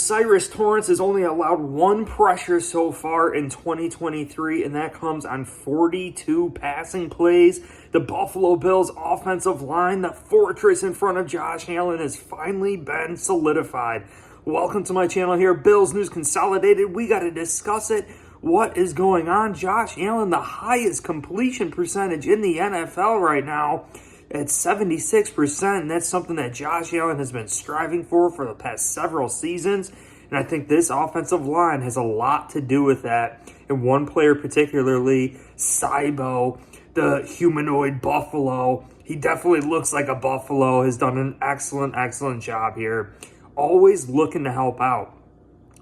O'Cyrus Torrence has only allowed one pressure so far in 2023, and that comes on 42 passing plays. The Buffalo Bills offensive line, the fortress in front of Josh Allen, has finally been solidified. Welcome to my channel here, Bills News Consolidated. We got to discuss it. What is going on? Josh Allen, the highest completion percentage in the NFL right now, at 76%, and that's something that Josh Allen has been striving for the past several seasons, and I think this offensive line has a lot to do with that, and one player particularly, Cybo, the humanoid buffalo. He definitely looks like a buffalo, has done an excellent job here, always looking to help out,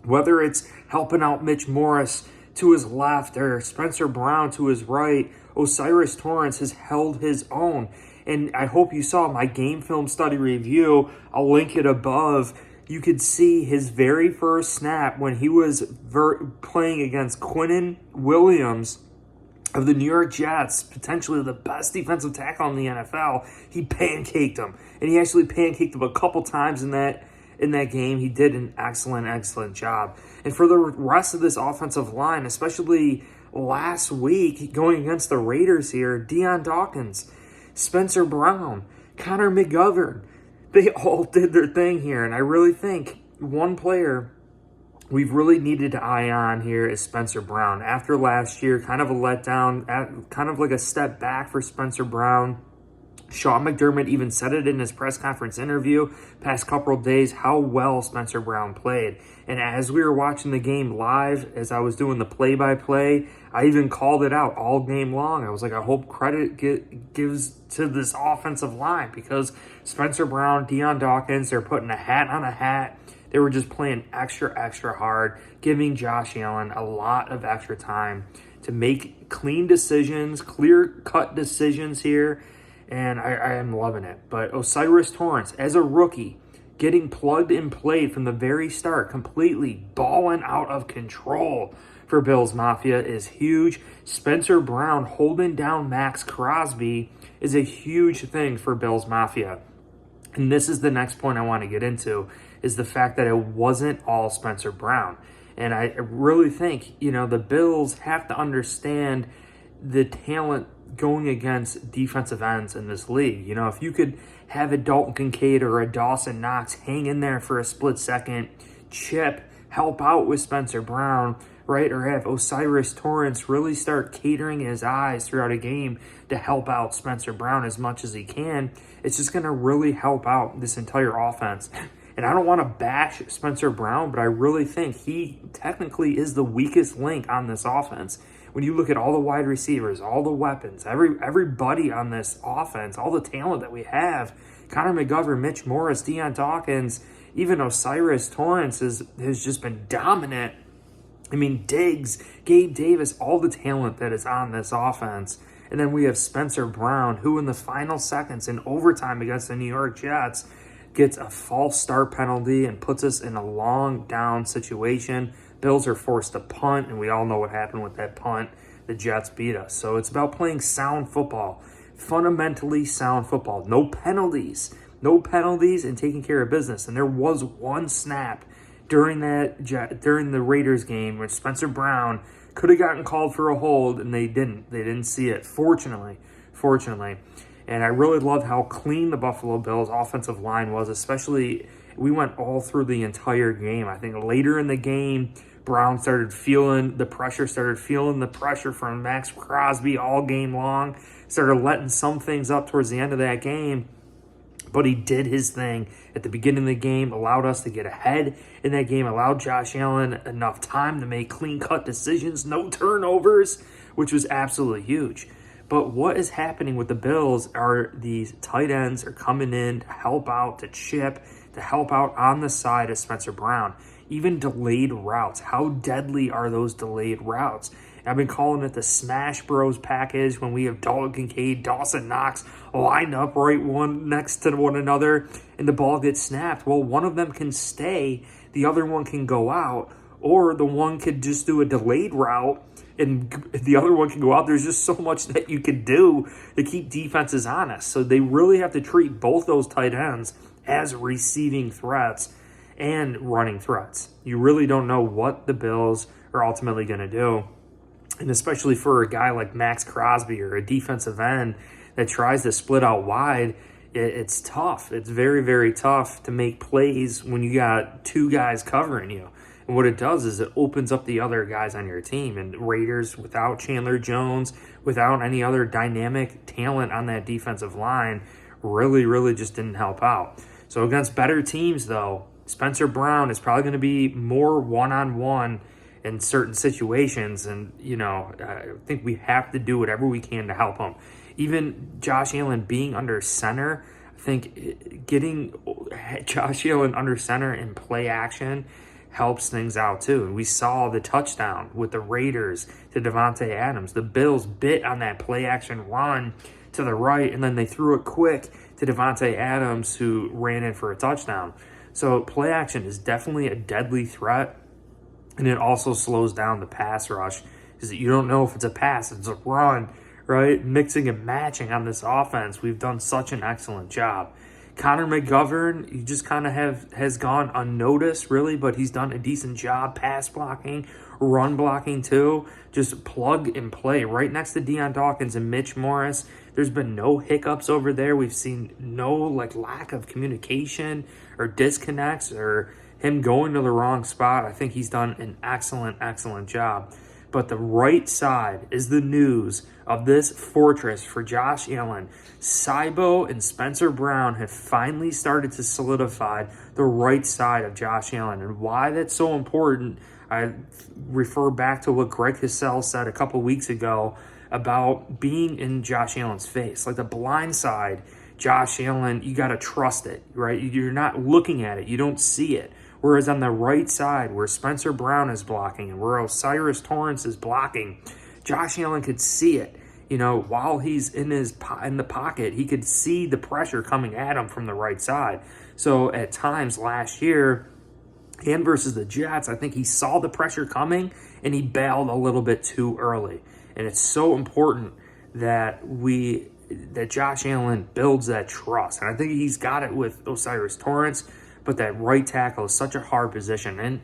whether it's helping out Mitch Morris to his left or Spencer Brown to his right. O'Cyrus Torrence has held his own. And I hope you saw my game film study review. I'll link it above. You could see his very first snap when he was playing against Quinnen Williams of the New York Jets, potentially the best defensive tackle in the NFL. He pancaked him. And he actually pancaked him a couple times in that game. He did an excellent job. And for the rest of this offensive line, especially last week going against the Raiders here, Dion Dawkins, Spencer Brown, Connor McGovern, they all did their thing here. And I really think one player we've really needed to eye on here is Spencer Brown. After last year, kind of a letdown, kind of like a step back for Spencer Brown. Sean McDermott even said it in his press conference interview past couple of days, how well Spencer Brown played. And as we were watching the game live, as I was doing the play-by-play, I even called it out all game long. I was like, I hope credit gives to this offensive line, because Spencer Brown, Dion Dawkins, they're putting a hat on a hat. They were just playing extra hard, giving Josh Allen a lot of extra time to make clean decisions, clear-cut decisions here. And I am loving it. But O'Cyrus Torrence, as a rookie, getting plugged and played from the very start, completely balling out of control for Bills Mafia is huge. Spencer Brown holding down Max Crosby is a huge thing for Bills Mafia. And this is the next point I want to get into, is the fact that it wasn't all Spencer Brown. And I really think, the Bills have to understand the talent going against defensive ends in this league. If you could have a Dalton Kincaid or a Dawson Knox hang in there for a split second, chip, help out with Spencer Brown, right? Or have O'Cyrus Torrence really start catering his eyes throughout a game to help out Spencer Brown as much as he can, it's just going to really help out this entire offense. And I don't want to bash Spencer Brown, but I really think he technically is the weakest link on this offense. When you look at all the wide receivers, all the weapons, everybody on this offense, all the talent that we have, Connor McGovern, Mitch Morris, Dion Dawkins, even O'Cyrus Torrence has just been dominant. I mean, Diggs, Gabe Davis, all the talent that is on this offense. And then we have Spencer Brown, who in the final seconds in overtime against the New York Jets gets a false start penalty and puts us in a long down situation. Bills are forced to punt, and we all know what happened with that punt. The Jets beat us. So it's about playing sound football, fundamentally sound football. No penalties and taking care of business. And there was one snap during the Raiders game where Spencer Brown could have gotten called for a hold, and they didn't. They didn't see it, fortunately. And I really loved how clean the Buffalo Bills offensive line was, especially we went all through the entire game. I think later in the game, Brown started feeling the pressure from Max Crosby all game long, started letting some things up towards the end of that game, but he did his thing at the beginning of the game, allowed us to get ahead in that game, allowed Josh Allen enough time to make clean-cut decisions, no turnovers, which was absolutely huge. But what is happening with the Bills are these tight ends are coming in to help out, to chip, to help out on the side of Spencer Brown. Even delayed routes. How deadly are those delayed routes? I've been calling it the Smash Bros package when we have Dalton Kincaid, Dawson Knox lined up right one next to one another and the ball gets snapped. Well, one of them can stay, the other one can go out, or the one could just do a delayed route and the other one can go out. There's just so much that you can do to keep defenses honest. So they really have to treat both those tight ends as receiving threats. and running threats. You really don't know what the Bills are ultimately going to do. And especially for a guy like Max Crosby or a defensive end that tries to split out wide, it's tough. It's very, very tough to make plays when you got two guys covering you. And what it does is it opens up the other guys on your team. And Raiders, without Chandler Jones, without any other dynamic talent on that defensive line, really, really just didn't help out. So against better teams, though, Spencer Brown is probably going to be more one-on-one in certain situations. And, I think we have to do whatever we can to help him. Even Josh Allen being under center, I think getting Josh Allen under center in play action helps things out too. And we saw the touchdown with the Raiders to Davante Adams. The Bills bit on that play action run to the right, and then they threw it quick to Davante Adams, who ran in for a touchdown. So play action is definitely a deadly threat, and it also slows down the pass rush because you don't know if it's a pass, it's a run, right? Mixing and matching on this offense, we've done such an excellent job. Connor McGovern, he just kind of has gone unnoticed, really, but he's done a decent job pass blocking, run blocking too. Just plug and play right next to Deion Dawkins and Mitch Morris. There's been no hiccups over there. We've seen no lack of communication or disconnects or him going to the wrong spot. I think he's done an excellent, excellent job. But the right side is the news of this fortress for Josh Allen. Cybo and Spencer Brown have finally started to solidify the right side of Josh Allen. And why that's so important, I refer back to what Greg Hassell said a couple weeks ago about being in Josh Allen's face. Like the blind side, Josh Allen, you got to trust it, right? You're not looking at it. You don't see it. Whereas on the right side, where Spencer Brown is blocking and where Osiris Torrance is blocking, Josh Allen could see it. While he's in the pocket, he could see the pressure coming at him from the right side. So at times last year, and versus the Jets, I think he saw the pressure coming and he bailed a little bit too early. And it's so important that Josh Allen builds that trust. And I think he's got it with Osiris Torrance. But that right tackle is such a hard position. And,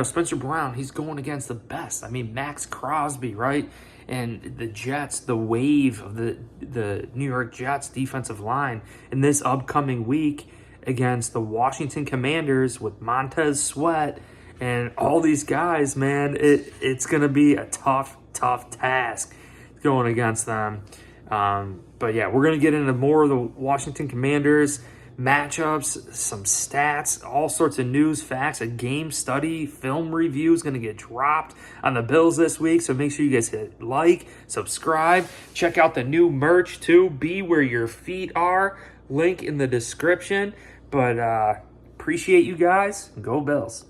Spencer Brown, he's going against the best. I mean, Max Crosby, right? And the Jets, the wave of the New York Jets defensive line in this upcoming week against the Washington Commanders with Montez Sweat and all these guys, man, it's going to be a tough task going against them. But yeah, we're going to get into more of the Washington Commanders matchups, some stats, all sorts of news, facts, a game study, film review is going to get dropped on the Bills this week. So make sure you guys hit like, subscribe, check out the new merch too. Be where your feet are. Link in the description. But appreciate you guys. Go Bills.